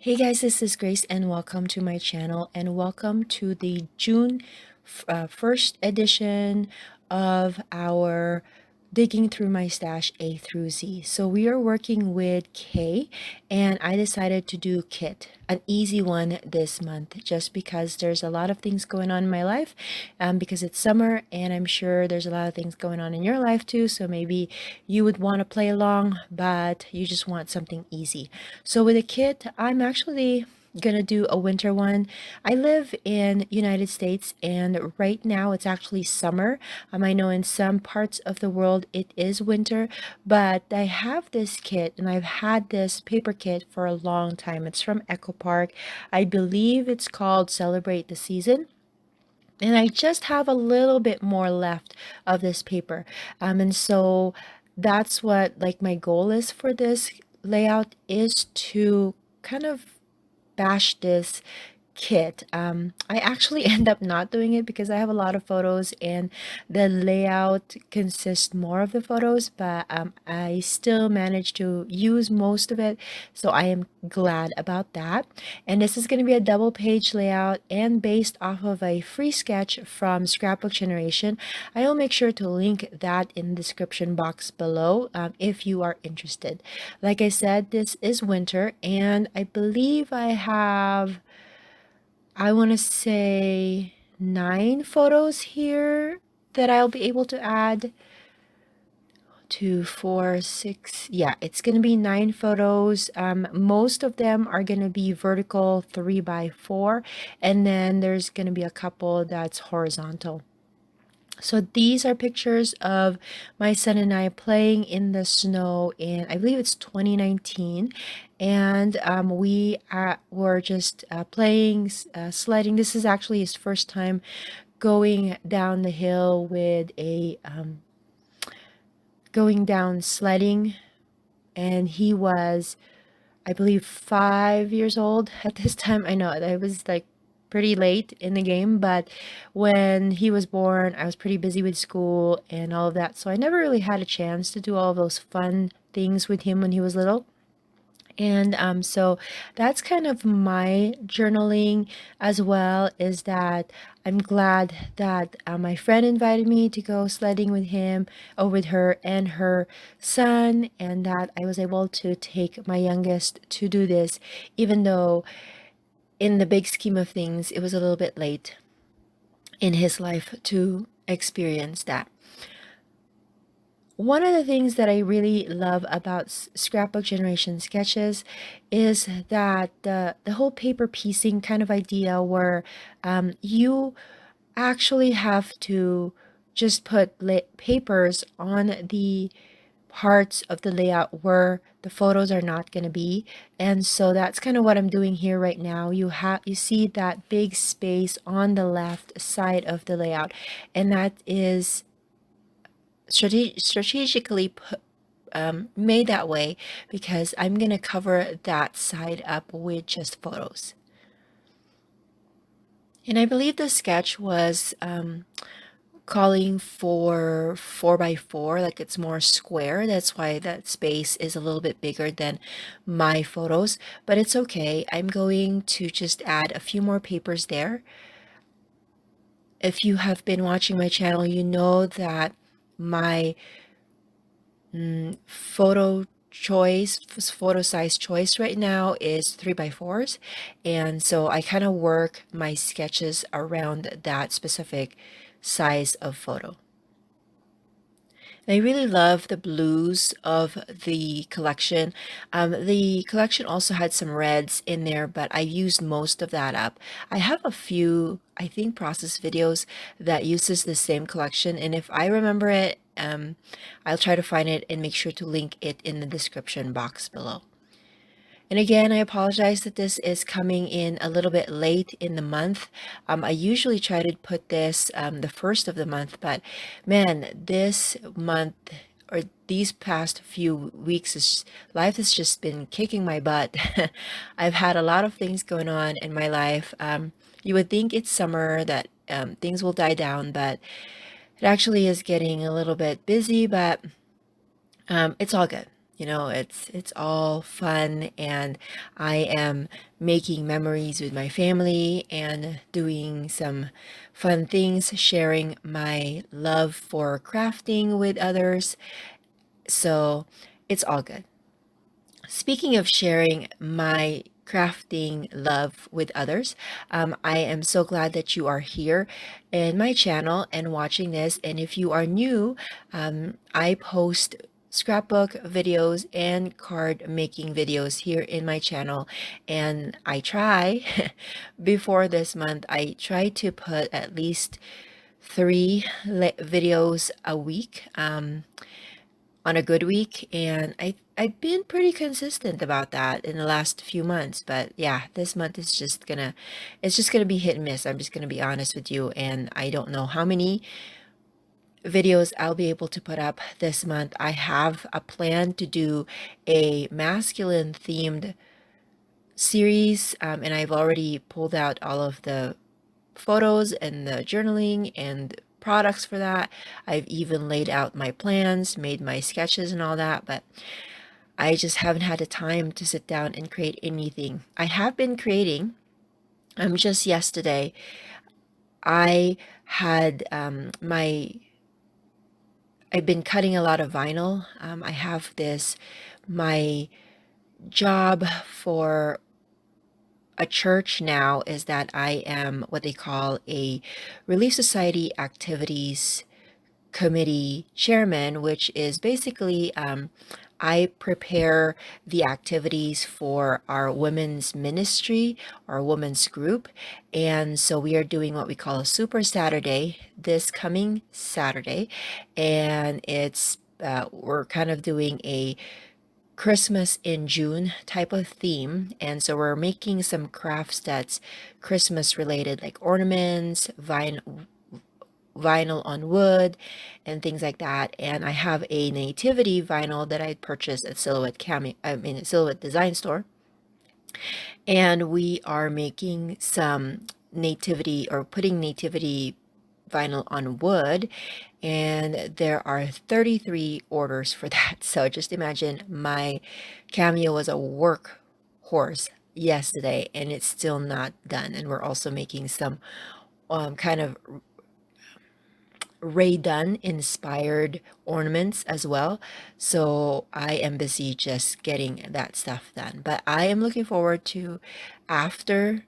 Hey guys, this is Grace and welcome to my channel and welcome to the June 1st edition of our Digging Through My Stash A through Z. So we are working with K and I decided to do Kit, an easy one this month just because there's a lot of things going on in my life because it's summer and I'm sure there's a lot of things going on in your life too. So maybe you would want to play along, but you just want something easy. So with a kit, I'm actually gonna do a winter one. I live in United States and right now it's actually summer. I know in some parts of the world it is winter, but I have this kit and I've had this paper kit for a long time. It's from Echo Park. I believe it's called Celebrate the Season. And I just have a little bit more left of this paper. And so that's what like my goal is for this layout is to kind of bash this kit. I actually end up not doing it because I have a lot of photos and the layout consists more of the photos, but I still managed to use most of it. So I am glad about that. And this is going to be a double page layout and based off of a free sketch from Scrapbook Generation. I will make sure to link that in the description box below if you are interested. Like I said, this is winter and I believe I want to say 9 photos here that I'll be able to add. 2, 4, 6. Yeah, it's going to be 9 photos. Most of them are going to be vertical 3 by 4, and then there's going to be a couple that's horizontal. So these are pictures of my son and I playing in the snow in, I believe it's 2019. And we were just playing, sledding. This is actually his first time going down the hill with going down sledding. And he was, I believe, 5 years old at this time. I know that was like pretty late in the game, but when he was born, I was pretty busy with school and all of that. So I never really had a chance to do all of those fun things with him when he was little. And so that's kind of my journaling as well, is that I'm glad that my friend invited me to go sledding with him or with her and her son, and that I was able to take my youngest to do this, even though in the big scheme of things, it was a little bit late in his life to experience that. One of the things that I really love about Scrapbook Generation sketches is that the whole paper piecing kind of idea where you actually have to just put papers on the parts of the layout where the photos are not going to be. And so that's kind of what I'm doing here right now. You see that big space on the left side of the layout, and that is strategically made that way because I'm going to cover that side up with just photos. And I believe the sketch was calling for 4 by 4, like it's more square. That's why that space is a little bit bigger than my photos, but it's okay. I'm going to just add a few more papers there. If you have been watching my channel, you know that my photo size choice right now is 3 by 4s, and so I kind of work my sketches around that specific size of photo. And I really love the blues of the collection. The collection also had some reds in there, but I used most of that up. I have a few, I think, process videos that uses the same collection, and if I remember it, I'll try to find it and make sure to link it in the description box below. And again, I apologize that this is coming in a little bit late in the month. I usually try to put this the first of the month, but man, this month or these past few weeks, life has just been kicking my butt. I've had a lot of things going on in my life. You would think it's summer, that things will die down, but it actually is getting a little bit busy, but it's all good. It's all fun, and I am making memories with my family and doing some fun things, sharing my love for crafting with others. So it's all good. Speaking of sharing my crafting love with others, I am so glad that you are here in my channel and watching this. And if you are new, I post scrapbook videos and card making videos here in my channel. And I try, before this month, I try to put at least three videos a week. On a good week, and I've been pretty consistent about that in the last few months. But yeah, this month is just gonna be hit and miss. I'm just gonna be honest with you, and I don't know how many videos I'll be able to put up this month. I have a plan to do a masculine themed series, and I've already pulled out all of the photos and the journaling and products for that. I've even laid out my plans, made my sketches and all that, but I just haven't had the time to sit down and create anything. I have been creating. Just yesterday, I had I've been cutting a lot of vinyl. I have my job for a church now is that I am what they call a Relief Society Activities Committee chairman, which is basically I prepare the activities for our women's ministry, our women's group. And so we are doing what we call a Super Saturday this coming Saturday. And we're kind of doing a Christmas in June type of theme. And so we're making some crafts that's Christmas related, like ornaments, vinyl on wood and things like that. And I have a nativity vinyl that I purchased at Silhouette Design Store. And we are making some nativity, or putting nativity vinyl on wood, and there are 33 orders for that. So just imagine, my cameo was a workhorse yesterday and it's still not done. And we're also making some kind of Ray Dunn inspired ornaments as well. So I am busy just getting that stuff done. But I am looking forward to after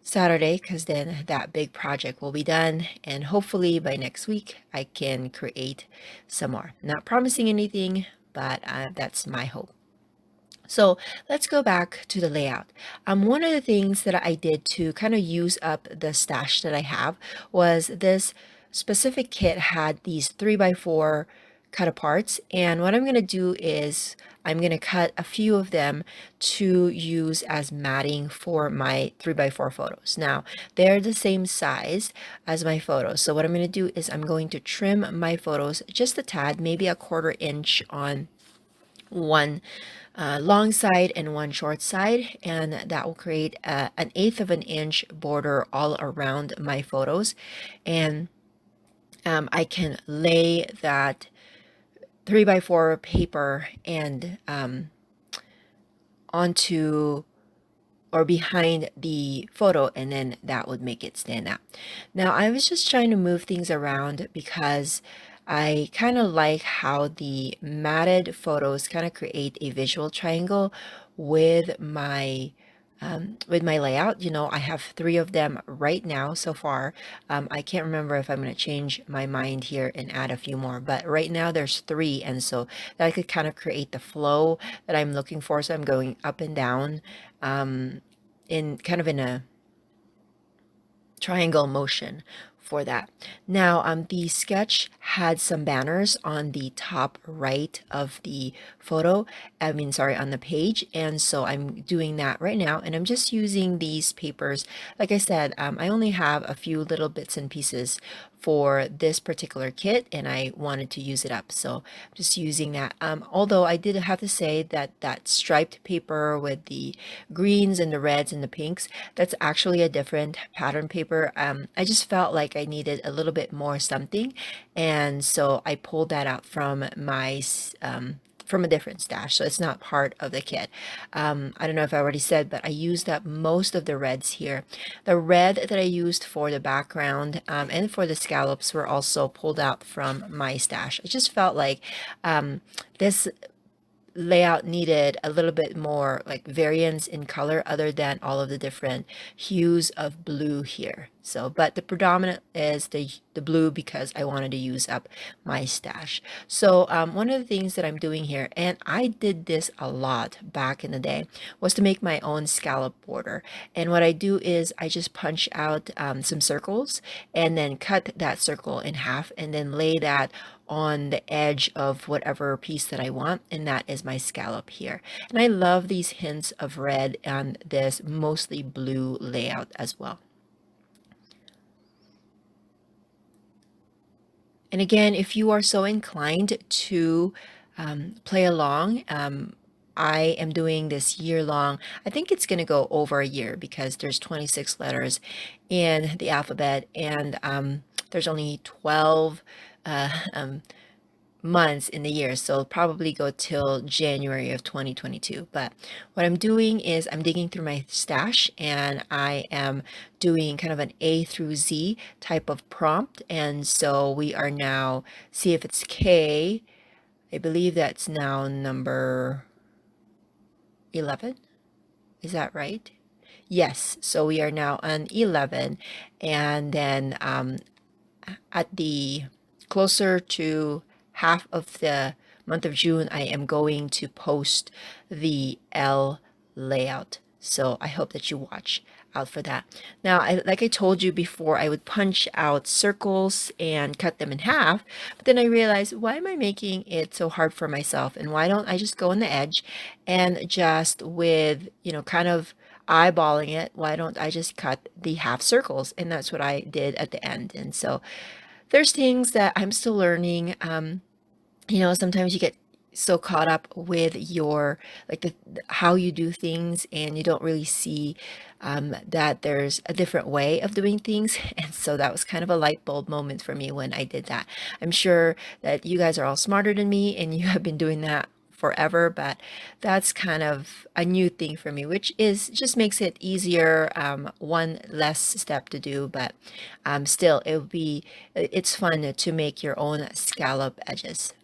Saturday, because then that big project will be done. And hopefully by next week, I can create some more. Not promising anything, but that's my hope. So let's go back to the layout. One of the things that I did to kind of use up the stash that I have was this specific kit had these 3x4 cut aparts. And what I'm going to do is I'm going to cut a few of them to use as matting for my 3x4 photos. Now, they're the same size as my photos. So what I'm going to do is I'm going to trim my photos just a tad, maybe a 1/4 inch on one long side and one short side, and that will create an 1/8 of an inch border all around my photos. And I can lay that 3x4 paper and onto or behind the photo, and then that would make it stand out. Now, I was just trying to move things around because I kind of like how the matted photos kind of create a visual triangle with my layout. I have 3 of them right now so far. I can't remember if I'm going to change my mind here and add a few more, but right now there's 3, and so that could kind of create the flow that I'm looking for. So I'm going up and down in a triangle motion for that. Now, the sketch had some banners on the top right of the photo, on the page. And so I'm doing that right now. And I'm just using these papers. Like I said, I only have a few little bits and pieces for this particular kit, and I wanted to use it up. So I'm just using that. Although I did have to say that that striped paper with the greens and the reds and the pinks, that's actually a different pattern paper. I just felt like I needed a little bit more something, and so I pulled that out from my from a different stash, so it's not part of the kit. I don't know if I already said, but I used up most of the reds here. The red that I used for the background and for the scallops were also pulled out from my stash. I just felt like this layout needed a little bit more like variance in color other than all of the different hues of blue here. So, but the predominant is the blue because I wanted to use up my stash. So one of the things that I'm doing here, and I did this a lot back in the day, was to make my own scallop border. And what I do is I just punch out some circles and then cut that circle in half and then lay that on the edge of whatever piece that I want, and that is my scallop here. And I love these hints of red on this mostly blue layout as well. And again, if you are so inclined to play along, I am doing this year long. I think it's going to go over a year because there's 26 letters in the alphabet, and there's only 12 months in the year, so it'll probably go till January of 2022. But what I'm doing is I'm digging through my stash and I am doing kind of an A through Z type of prompt. And so we are now, see if it's K. I believe that's now number 11. Is that right? Yes, so we are now on 11, and then at the closer to half of the month of June, I am going to post the L layout. So I hope that you watch out for that. Now, like I told you before, I would punch out circles and cut them in half, but then I realized, why am I making it so hard for myself? And why don't I just go on the edge and just with, kind of eyeballing it, why don't I just cut the half circles? And that's what I did at the end. And so there's things that I'm still learning. Sometimes you get so caught up with your like how you do things, and you don't really see that there's a different way of doing things. And so that was kind of a light bulb moment for me when I did that. I'm sure that you guys are all smarter than me and you have been doing that forever, but that's kind of a new thing for me, which is just makes it easier, one less step to do, but still it's fun to make your own scallop edges.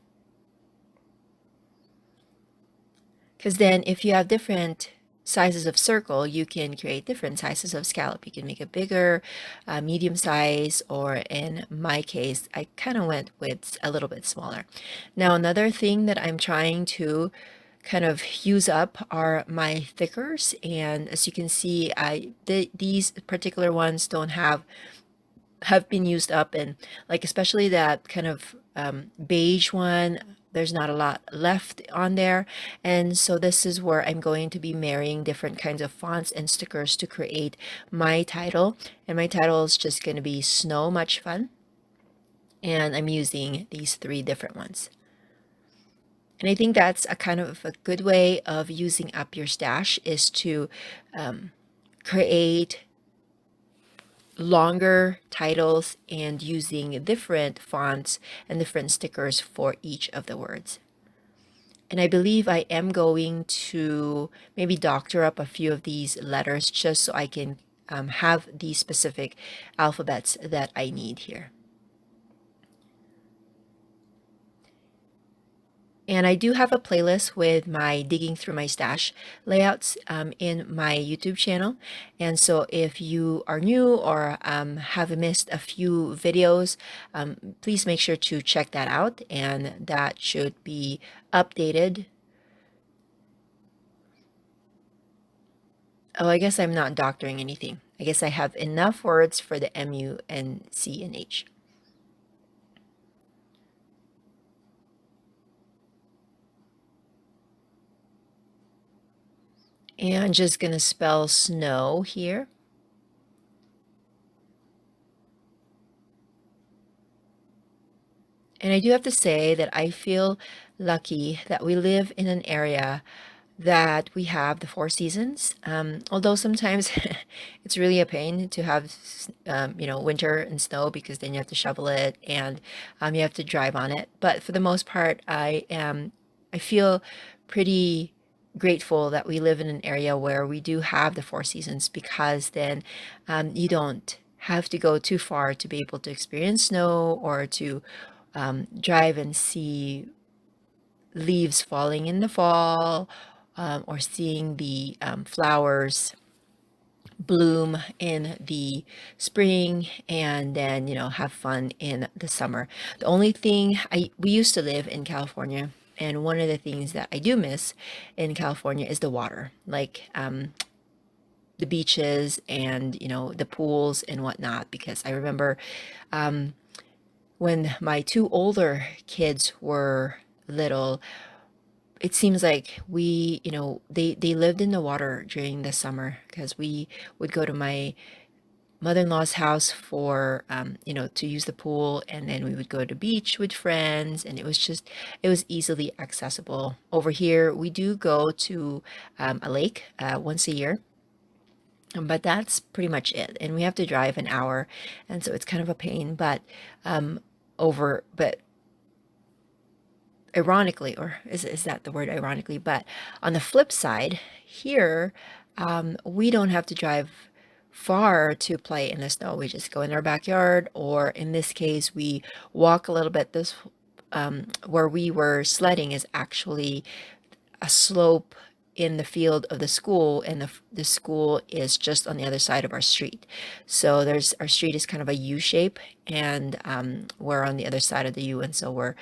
Because then if you have different sizes of circle, you can create different sizes of scallop. You can make a bigger, medium size, or in my case, I kind of went with a little bit smaller. Now, another thing that I'm trying to kind of use up are my thickers. And as you can see, these particular ones don't have been used up, and like especially that kind of beige one, there's not a lot left on there. And so this is where I'm going to be marrying different kinds of fonts and stickers to create my title. And my title is just going to be Snow Much Fun, and I'm using these 3 different ones. And I think that's a kind of a good way of using up your stash, is to create longer titles and using different fonts and different stickers for each of the words. And I believe I am going to maybe doctor up a few of these letters just so I can have the specific alphabets that I need here. And I do have a playlist with my digging through my stash layouts in my YouTube channel. And so if you are new or have missed a few videos, please make sure to check that out. And that should be updated. Oh, I guess I'm not doctoring anything. I guess I have enough words for the M, U, and C, and H. And just going to spell snow here. And I do have to say that I feel lucky that we live in an area that we have the 4 seasons. Although sometimes it's really a pain to have, winter and snow, because then you have to shovel it and you have to drive on it. But for the most part, I feel pretty grateful that we live in an area where we do have the four seasons, because then you don't have to go too far to be able to experience snow, or to drive and see leaves falling in the fall, or seeing the flowers bloom in the spring, and then have fun in the summer. The only thing, we used to live in California, and one of the things that I do miss in California is the water, like the beaches and the pools and whatnot, because I remember when my two older kids were little, it seems like they lived in the water during the summer, because we would go to my mother-in-law's house for to use the pool, and then we would go to beach with friends, and it was easily accessible. Over here we do go to a lake once a year, but that's pretty much it, and we have to drive an hour, and so it's kind of a pain. But over but ironically, or is that the word, ironically, but on the flip side, here we don't have to drive far to play in the snow. We just go in our backyard, or in this case we walk a little bit. This where we were sledding is actually a slope in the field of the school, and the school is just on the other side of our street. So our street is kind of a U shape, and we're on the other side of the U, and so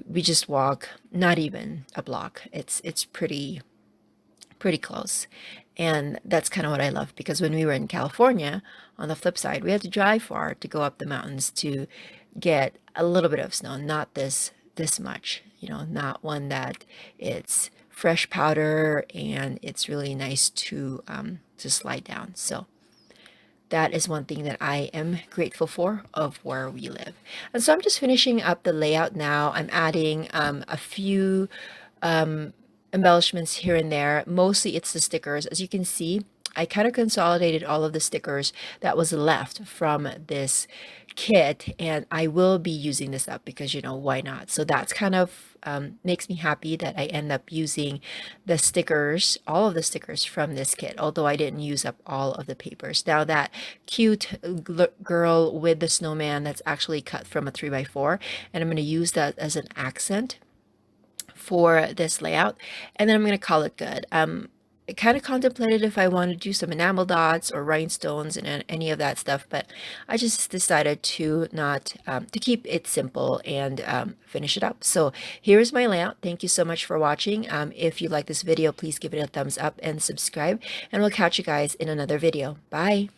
we just walk not even a block. It's pretty close. And that's kind of what I love, because when we were in California, on the flip side, we had to drive far to go up the mountains to get a little bit of snow, not this much, not one that it's fresh powder and it's really nice to slide down. So that is one thing that I am grateful for of where we live. And so I'm just finishing up the layout now. I'm adding a few embellishments here and there. Mostly it's the stickers. As you can see, I kind of consolidated all of the stickers that was left from this kit, and I will be using this up, because why not? So that's kind of makes me happy that I end up using the stickers, all of the stickers from this kit, although I didn't use up all of the papers. Now that cute girl with the snowman, that's actually cut from a 3x4, and I'm going to use that as an accent for this layout, and then I'm going to call it good. I kind of contemplated if I wanted to do some enamel dots or rhinestones and any of that stuff, but I just decided to not to keep it simple and finish it up. So here's my layout. Thank you so much for watching. If you like this video, please give it a thumbs up and subscribe, and we'll catch you guys in another video. Bye.